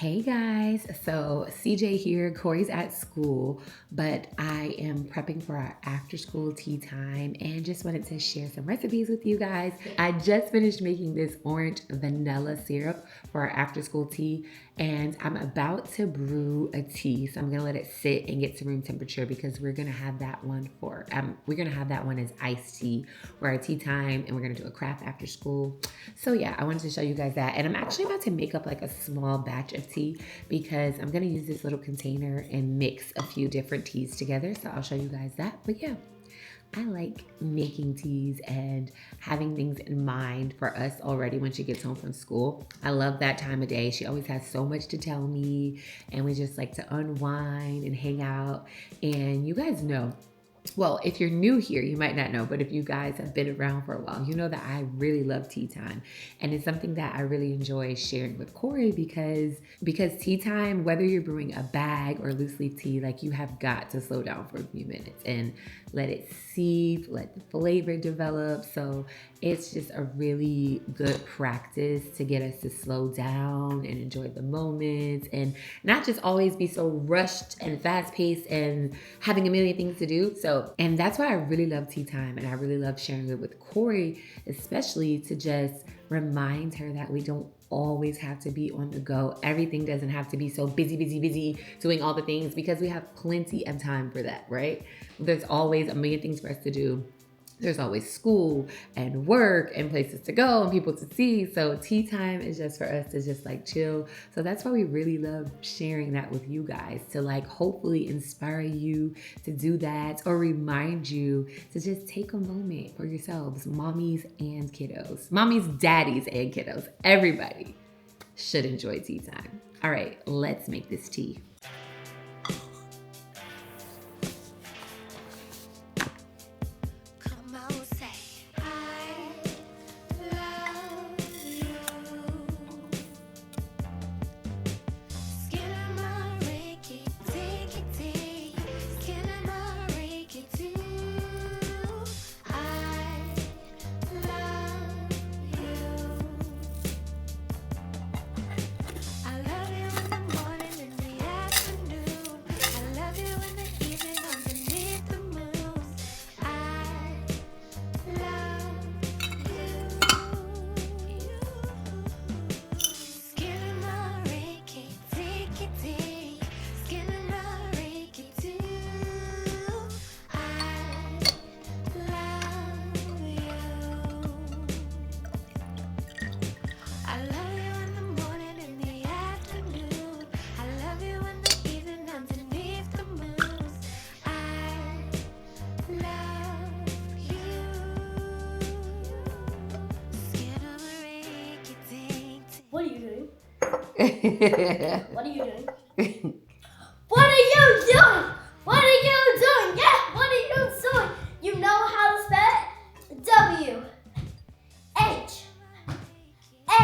Hey guys, so CJ here. Cori's at school, but I am prepping for our after school tea time and just wanted to share some recipes with you guys. I just finished making this orange vanilla syrup for our after school tea, and I'm about to brew a tea. So I'm gonna let it sit and get to room temperature because we're gonna have that one as iced tea for our tea time, and we're gonna do a craft after school. So yeah, I wanted to show you guys that, and I'm actually about to make up like a small batch of tea because I'm gonna use this little container and mix a few different teas together. So I'll show you guys that. But yeah, I like making teas and having things in mind for us already when she gets home from school. I love that time of day. She always has so much to tell me, and we just like to unwind and hang out. And you guys know, well, if you're new here, you might not know, but if you guys have been around for a while, you know that I really love tea time. And it's something that I really enjoy sharing with Cori because tea time, whether you're brewing a bag or loose leaf tea, like you have got to slow down for a few minutes and let it seep, let the flavor develop. So it's just a really good practice to get us to slow down and enjoy the moments and not just always be so rushed and fast paced and having a million things to do. And that's why I really love tea time, and I really love sharing it with Cori, especially to just remind her that we don't always have to be on the go. Everything doesn't have to be so busy, doing all the things, because we have plenty of time for that, right? There's always a million things for us to do. There's always school and work and places to go and people to see. So tea time is just for us to just like chill. So that's why we really love sharing that with you guys, to like hopefully inspire you to do that or remind you to just take a moment for yourselves, mommies and kiddos, mommies, daddies and kiddos. Everybody should enjoy tea time. All right, let's make this tea. What are you doing? What are you doing? What are you doing? What are you doing? Yeah, what are you doing? You know how to spell it? W H A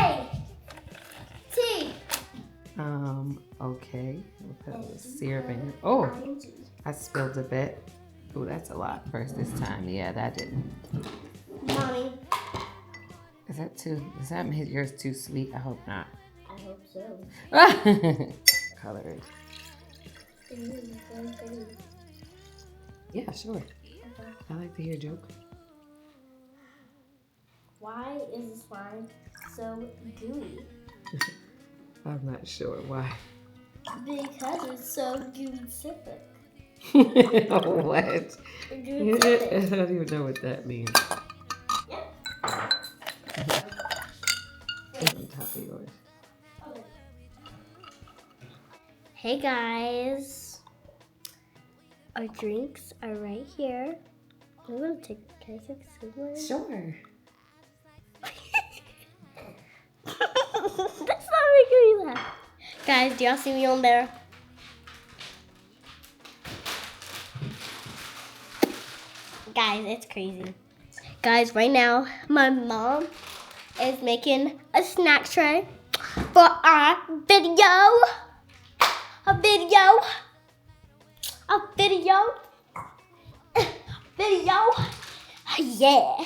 T. Okay. We'll put a little syrup in here. Oh, I spilled a bit. Oh, that's a lot first this time. Yeah, that didn't. Mommy. Does that make yours too sweet? I hope not. I hope so. Color it. Yeah, sure. I like to hear a joke. Why is the slime so gooey? I'm not sure why. Because it's so gooey-cific. What? I don't even know what that means. On top of yours. Hey guys, our drinks are right here. I'm gonna can I take a sip? Sure. That's not making me laugh. Guys, do y'all see me on there? Guys, it's crazy. Guys, right now, my mom is making a snack tray for our video. Yeah.